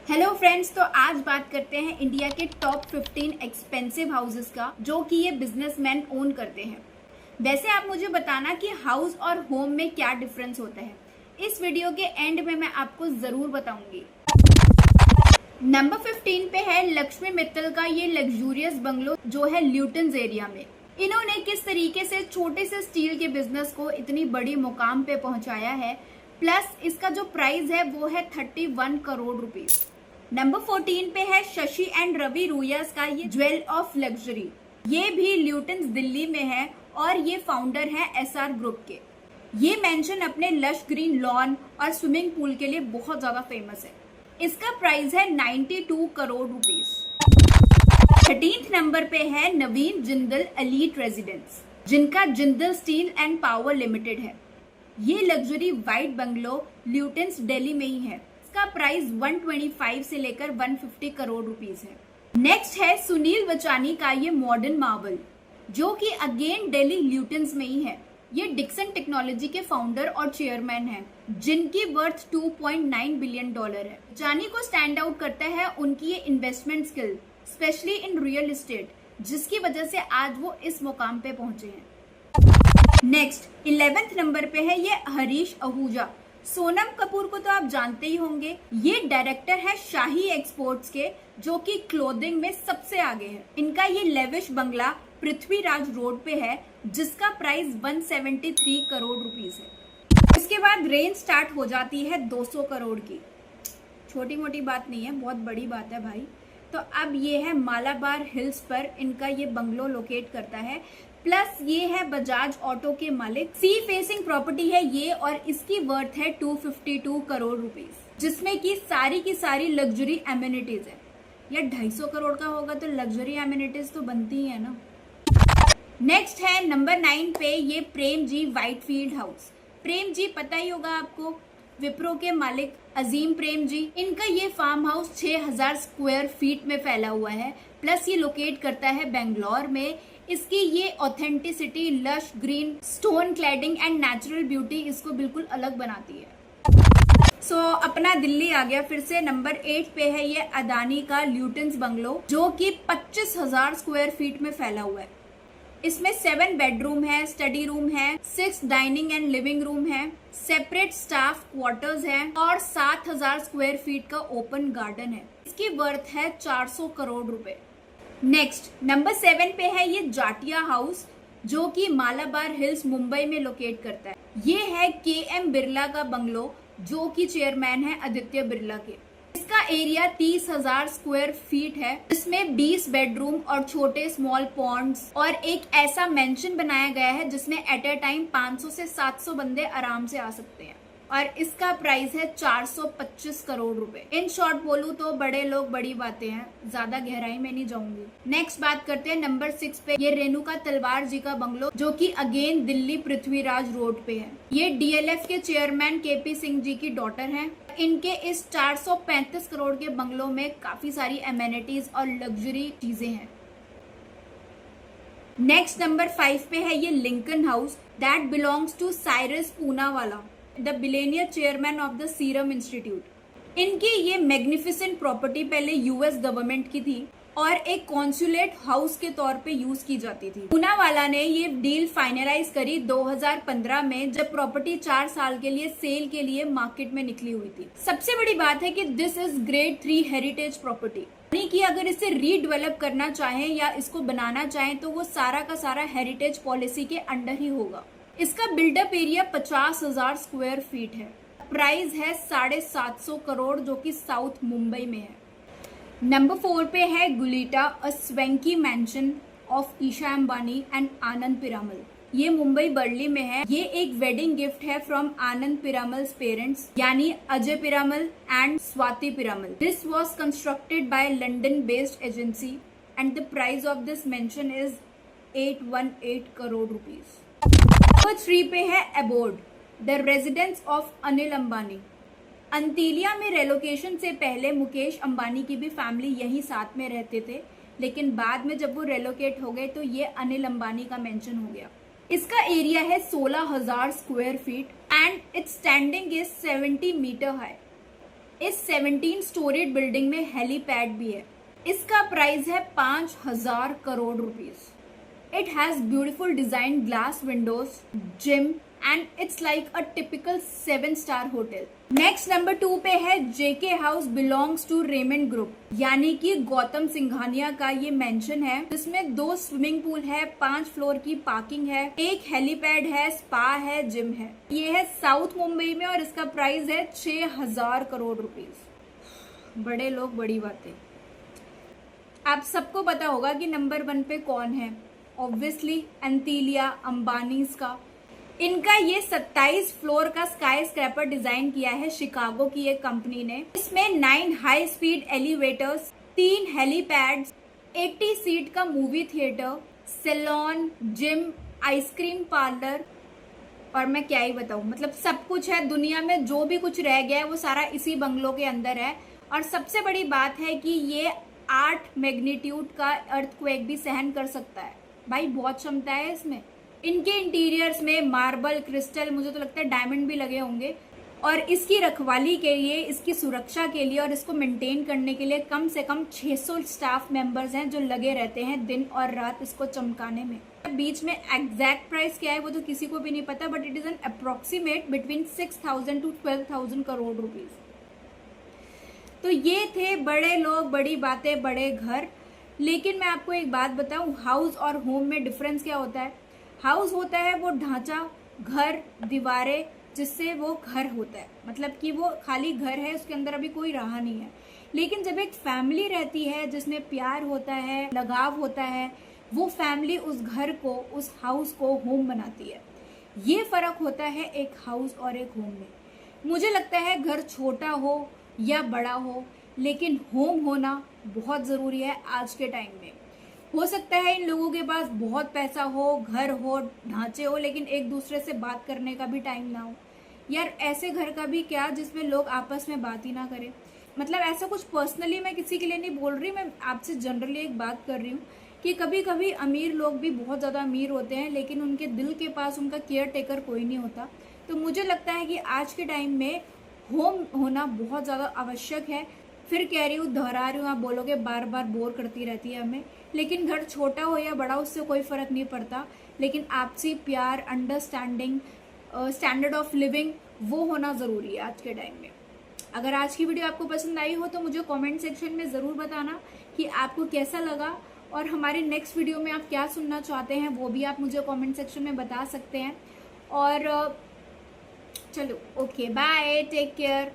Hello friends, तो आज बात करते हैं इंडिया के टॉप 15 एक्सपेंसिव हाउसेस का जो कि ये बिजनेसमैन ओन करते हैं। वैसे आप मुझे बताना कि हाउस और होम में क्या डिफरेंस होता है। इस वीडियो के एंड में मैं आपको जरूर बताऊंगी। नंबर 15 पे है लक्ष्मी मित्तल का ये लग्जूरियस बंगलो जो है ल्यूटन्स एरिया में। इन्होंने किस तरीके से छोटे से स्टील के बिजनेस को इतनी बड़ी मुकाम पे पहुंचाया है, प्लस इसका जो प्राइस है वो है 31 करोड़ रुपीज। नंबर 14 पे है शशि एंड रवि रूयस का ये ज्वेल ऑफ लग्जरी। ये भी ल्यूटन्स दिल्ली में है और ये फाउंडर है एसआर ग्रुप के। ये मेंशन अपने लश ग्रीन लॉन और स्विमिंग पूल के लिए बहुत ज्यादा फेमस है। इसका प्राइस है 92 करोड़ रुपीस। 13th नंबर पे है नवीन जिंदल एलीट रेजिडेंस, जिनका Jindal steel and power limited है। ये लग्जरी व्हाइट बंगलो ल्यूटन्स दिल्ली में ही है। इसका प्राइस 125 से लेकर 150 करोड़ रुपीस है। नेक्स्ट है सुनील बचानी का ये मॉडर्न मार्बल, जो कि अगेन दिल्ली ल्यूटन्स में ही है। ये डिक्सन टेक्नोलॉजी के फाउंडर और चेयरमैन हैं, जिनकी वर्थ $2.9 बिलियन है। बचानी को स्टैंड आउट करता है उनकी ये investment skill, specially in real estate, जिसकी वजह से आज वो इस मुकाम पे पहुंचे हैं। नेक्स्ट 11th नंबर पे है ये हरीश आहूजा। सोनम कपूर को तो आप जानते ही होंगे। ये डायरेक्टर है शाही एक्सपोर्ट्स के, जो कि क्लोथिंग में सबसे आगे है। इनका ये लेविश बंगला पृथ्वीराज रोड पे है, जिसका प्राइस 173 करोड़ रुपीस है। इसके बाद रेंज स्टार्ट हो जाती है 200 करोड़ की। छोटी मोटी बात नहीं है, बहुत बड़ी बात है भाई। तो अब ये है मालाबार हिल्स पर इनका ये बंगलो लोकेट करता है। प्लस ये है बजाज ऑटो के मालिक। सी फेसिंग प्रॉपर्टी है ये और इसकी वर्थ है 252 करोड़ रुपीस, जिसमें की सारी लग्जरी एमिनिटीज है। या 250 करोड़ का होगा तो लग्जरी एमिनिटीज तो बनती ही है ना। नेक्स्ट है नंबर 9 पे ये प्रेम जी व्हाइटफील्ड हाउस। प्रेम जी पता ही होगा आपको, विप्रो के मालिक अजीम प्रेम जी। इनका ये फार्म हाउस 6000 स्क्वायर फीट में फैला हुआ है। प्लस ये लोकेट करता है बेंगलोर में। इसकी ये authenticity, lush green stone cladding and natural beauty इसको बिल्कुल अलग बनाती है। सो अपना दिल्ली आ गया फिर से। नंबर 8 पे है ये अदानी का ल्यूटन्स बंगलो, जो कि 25,000 स्क्वायर फीट में फैला हुआ है। इसमें 7 बेडरूम है, स्टडी रूम है, 6 डाइनिंग एंड लिविंग रूम है, सेपरेट स्टाफ क्वार्टर्स है और 7,000 स्क्वायर फीट का ओपन गार्डन है। इसकी वर्थ है 400 करोड़ रुपए। नेक्स्ट नंबर 7 पे है ये जाटिया हाउस, जो कि मालाबार हिल्स मुंबई में लोकेट करता है। ये है KM बिरला का बंगलो, जो कि चेयरमैन है आदित्य बिरला के। इसका एरिया 30,000 स्क्वायर फीट है, जिसमें 20 बेडरूम और छोटे स्मॉल पॉन्ड्स और एक ऐसा मेंशन बनाया गया है जिसमें एट ए टाइम 500 से 700 बंदे आराम से आ सकते हैं। और इसका प्राइस है 425 करोड़ रुपए। इन शॉर्ट बोलूं तो बड़े लोग बड़ी बातें हैं, ज्यादा गहराई में नहीं जाऊंगी। नेक्स्ट बात करते हैं नंबर 6 पे ये रेणुका तलवार जी का बंगलो, जो कि अगेन दिल्ली पृथ्वीराज रोड पे है। ये DLF के चेयरमैन KP सिंह जी की डॉटर है। इनके इस 435 करोड़ के बंगलों में काफी सारी एमेनिटीज और लग्जरी चीजें हैं। नेक्स्ट नंबर 5 पे है ये Lincoln House that belongs to Cyrus Poonawalla, the billionaire chairman of the Serum Institute. इनकी ये मैग्निफिसेंट प्रॉपर्टी पहले US गवर्नमेंट की थी और एक कॉन्सुलेट हाउस के तौर पे यूज की जाती थी। पूनावाला ने ये डील फाइनलाइज करी 2015 में, जब प्रॉपर्टी 4 साल के लिए सेल के लिए मार्केट में निकली हुई थी। सबसे बड़ी बात है कि this is grade 3 heritage property, यानी कि अगर इसे रीडेवलप करना चाहें या इसको बनाना चाहें तो वो सारा का सारा हेरिटेज पॉलिसी के अंडर ही होगा। इसका बिल्डअप एरिया 50,000 स्क्वायर फीट है। प्राइस है 750 करोड़, जो कि साउथ मुंबई में है। नंबर 4 पे है Gulita, a swanky mansion of Isha Ambani and Anand Piramal. ये मुंबई बर्ली में है। ये एक वेडिंग गिफ्ट है फ्रॉम आनंद पिरामल्स पेरेंट्स, यानी Ajay Piramal and Swati Piramal. This was constructed by London based agency and the price of this mansion is 818 crore rupees. Number 3 पे है Abode, the residence of Anil Ambani. Antilia में रेलोकेशन से पहले मुकेश अंबानी की भी फैमिली यही साथ में रहते थे, लेकिन बाद में जब वो रेलोकेट हो गए तो ये अनिल अंबानी का मेंशन हो गया। इसका एरिया है 16,000 square feet and its standing is 70 metre high. इस 17 स्टोरीड बिल्डिंग में हेलीपैड भी है। इसका प्राइस है 5,000 crore rupees. It has beautiful designed glass windows, gym, and it's like a typical 7-star hotel. Next number 2 पे है JK House belongs to Raymond Group, यानी कि गौतम सिंघानिया का ये मेंशन है, जिसमें 2 स्विमिंग पूल है, 5 फ्लोर की पार्किंग है, एक हेलीपैड है, स्पा है, जिम है। ये है साउथ मुंबई में और इसका प्राइस है 6,000 करोड़ रुपीस। बड़े लोग बड़ी बातें। आप सबको पता होगा कि नंबर 1 पे कौन है। ऑब्वियसली एंटीलिया अंबानीज का। इनका ये 27 फ्लोर का स्काई स्क्रैपर डिजाइन किया है शिकागो की एक कंपनी ने। इसमें 9 high speed elevators, 3 helipads, 80 seat का movie theatre, salon, gym, ice cream parlour और मैं क्या ही बताऊं, मतलब सब कुछ है। दुनिया में जो भी कुछ रह गया है वो सारा इसी बंगलो के अंदर है। और सबसे बड़ी बात है कि ये 8 मैग्नीट्यूड का अर्थक्वेक भी सहन कर सकता है। भाई बहुत क्षमता है इसमें। इनके इंटीरियर्स में मार्बल, क्रिस्टल, मुझे तो लगता है डायमंड भी लगे होंगे। और इसकी रखवाली के लिए, इसकी सुरक्षा के लिए और इसको मेंटेन करने के लिए कम से कम 600 स्टाफ मेंबर्स हैं जो लगे रहते हैं दिन और रात इसको चमकाने में। बीच में एग्जैक्ट प्राइस क्या है वो तो किसी को भी नहीं पता, but it is an approximate between 6,000 to 12,000 crore rupees. तो ये थे बड़े लोग, बड़ी बातें, बड़े घर। लेकिन मैं आपको एक बात बताऊं, हाउस और होम में डिफरेंस क्या होता है। हाउस होता है वो ढांचा, घर, दीवारें, जिससे वो घर होता है, मतलब कि वो खाली घर है, उसके अंदर अभी कोई रहा नहीं है। लेकिन जब एक फैमिली रहती है जिसमें प्यार होता है, लगाव होता है, वो फैमिली उस घर को, उस हाउस को होम बनाती है। ये फर्क होता है एक हाउस और एक होम में। मुझे लगता है घर छोटा हो या बड़ा हो, लेकिन होम होना बहुत ज़रूरी है आज के टाइम में। हो सकता है इन लोगों के पास बहुत पैसा हो, घर हो, ढांचे हो, लेकिन एक दूसरे से बात करने का भी टाइम ना हो। यार ऐसे घर का भी क्या जिसमें लोग आपस में बात ही ना करें। मतलब ऐसा कुछ पर्सनली मैं किसी के लिए नहीं बोल रही, मैं आपसे जनरली एक बात कर रही हूँ कि कभी कभी अमीर लोग भी बहुत ज़्यादा अमीर होते हैं, लेकिन उनके दिल के पास उनका केयर टेकर कोई नहीं होता। तो मुझे लगता है कि आज के टाइम में होम होना बहुत ज़्यादा आवश्यक है। फिर कह रही हूँ, दोहरा रही हूँ, आप बोलोगे बार बार बोर करती रहती है हमें, लेकिन घर छोटा हो या बड़ा उससे कोई फ़र्क नहीं पड़ता। लेकिन आपसी प्यार, अंडरस्टैंडिंग, स्टैंडर्ड ऑफ लिविंग, वो होना ज़रूरी है आज के टाइम में। अगर आज की वीडियो आपको पसंद आई हो तो मुझे कमेंट सेक्शन में ज़रूर बताना कि आपको कैसा लगा, और हमारे नेक्स्ट वीडियो में आप क्या सुनना चाहते हैं वो भी आप मुझे कमेंट सेक्शन में बता सकते हैं। और चलो, ओके, बाय, टेक केयर।